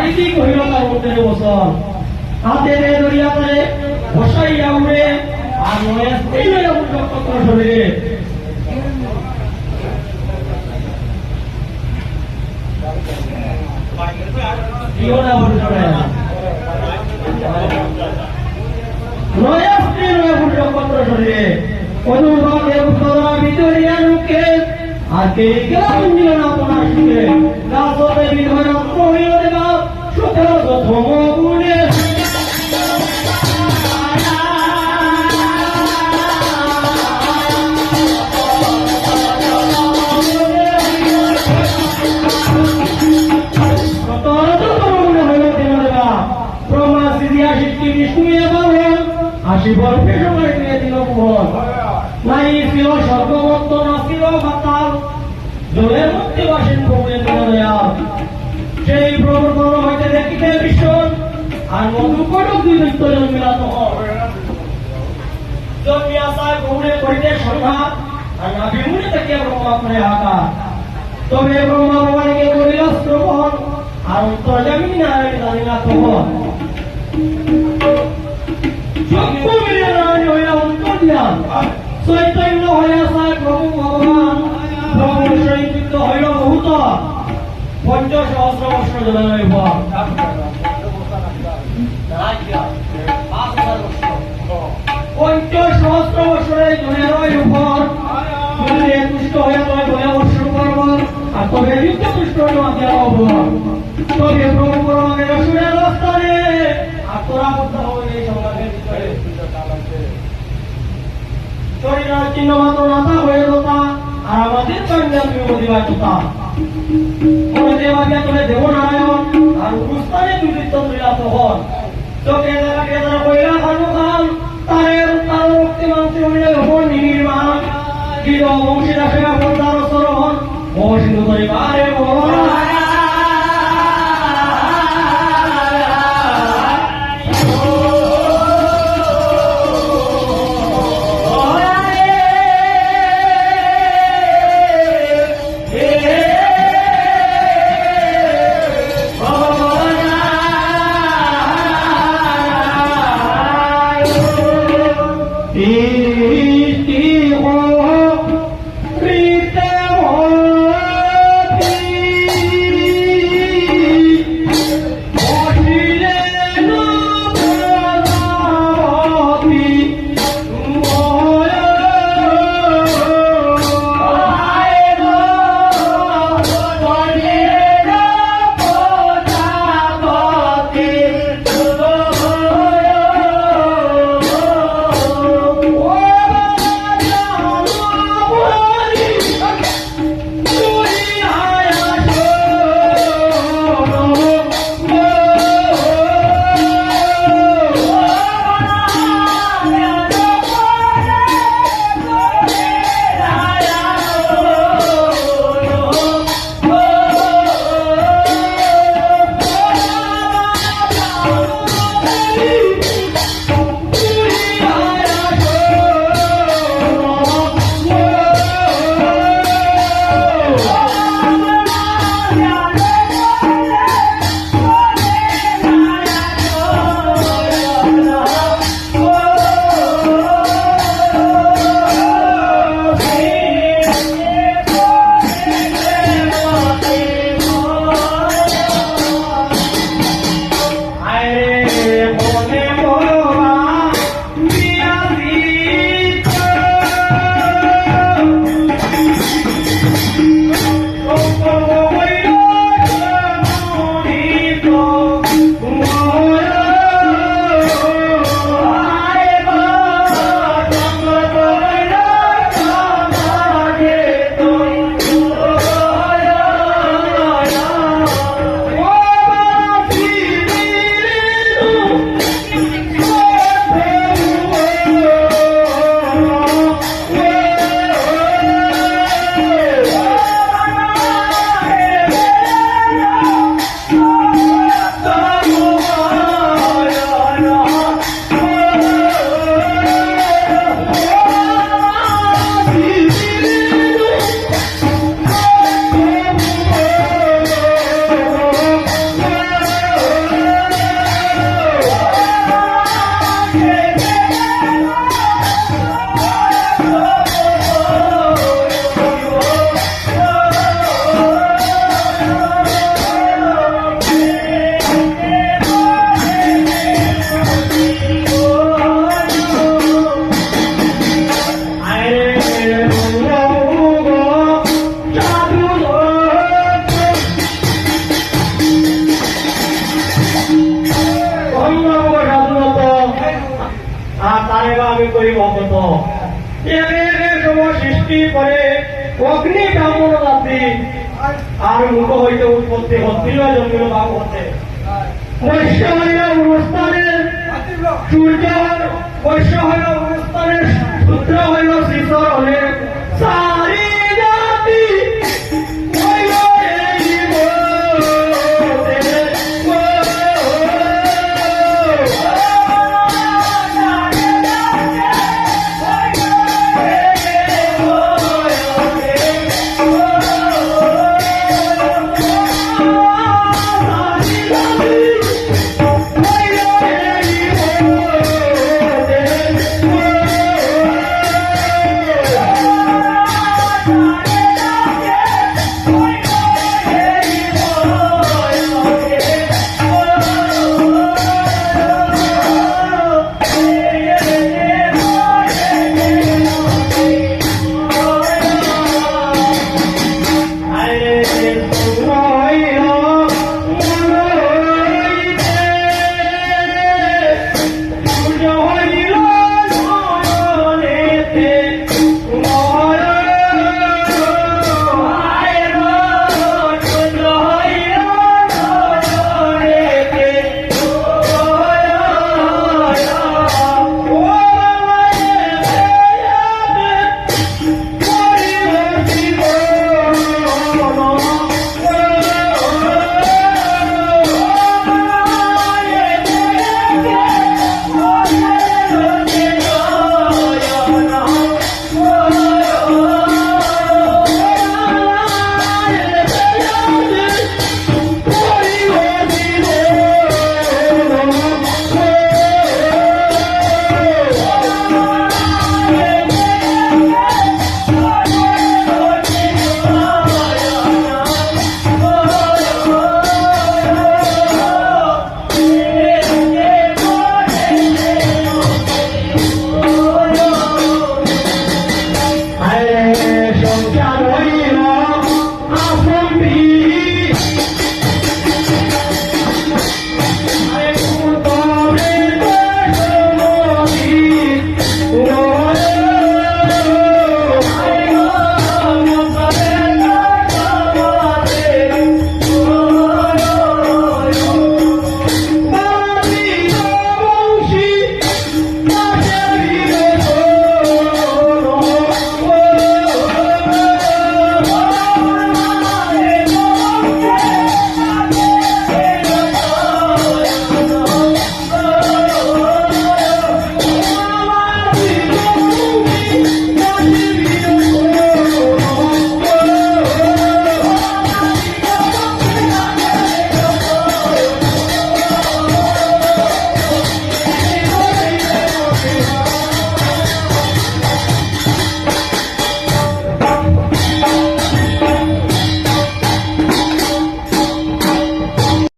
চারিদিক হইল তার মধ্যে বসন হাতে দরিয়া তারে বসাইয়া উড়ে আর নয়া স্ত্রী লইয়া উঠল কত শরীরে নয়া স্ত্রী লইয়া উঠল কত শরীরে অনুভবে উত্তরা ভিতরিয়া নুকে আর কে গেলাম দিল না আপনার সুরে গাছতে বিধয় হইল রে বাপ সুখের প্রথম গুণে আসিবার সময় দিয়ে দিল মোহন নাই ছিল স্বর্গমত্ত না ছিল পাতাল জলের মধ্যে বাসেন প্রভুরে দয়াল সেই প্রভুর মন হইতে দেখিতে বিশ্ব আর মধু কটক দুই দৈত্য জন্মিলাত জন্মিয়া চায় প্রভুরে করিতে সংঘাত আর না বিমুনে থেকে ব্রহ্মা করে আকার তবে ব্রহ্মা ভবানীকে করিল শ্রবণ আর অন্তর্জামী নারায়ণ জানিলা তখন চক্ষু মিলে নারায়ণ হইয়া অন্তর্যান চৈতন্য হইয়া চায় প্রভু ভগবান প্রভুর সহিত হইল বহুত 50 সহস্র বৎসর জলানয় ভর 50 সহস্র বৎসরে জনের উপর যদি তুষ্ট হইয়া তবে দয়া বর্ষণ করব আর তবে যুদ্ধ তুষ্ট হইল মাতিয়া হব তবে প্রভু পরমানের সুরের রাস্তারে আর তোরা বদ্ধ হবে এই সংগ্রামের ভিতরে শরীরের চিহ্ন মাত্র নাতা হয়ে রোতা আর আমাদের কন্যা বিমোদিবার কথা মনে দেবাবিয়া তোলে দেবনারায়ণ আর অনুষ্ঠানে বিবৃত ত্রিলাত হন চোখে দেখাকে তারা কইলা খানু খান তার রক্তে মাংসে হইলে হন নির্মাণ গির বংশীরা সেবা পদ্মার সরণ ও সিন্ধু পরিবারে ভগবান Iti ho, rite অগ্নি ব্রাহ্মণ জাতি আর মুখ হইতে উৎপত্তি হত্রিবা জন্মিল ভাব হতে বৈশ্য হইল অনুষ্ঠানের সূর্য বৈশ্য হইল অনুষ্ঠানের সূত্র হইল শিশর হলে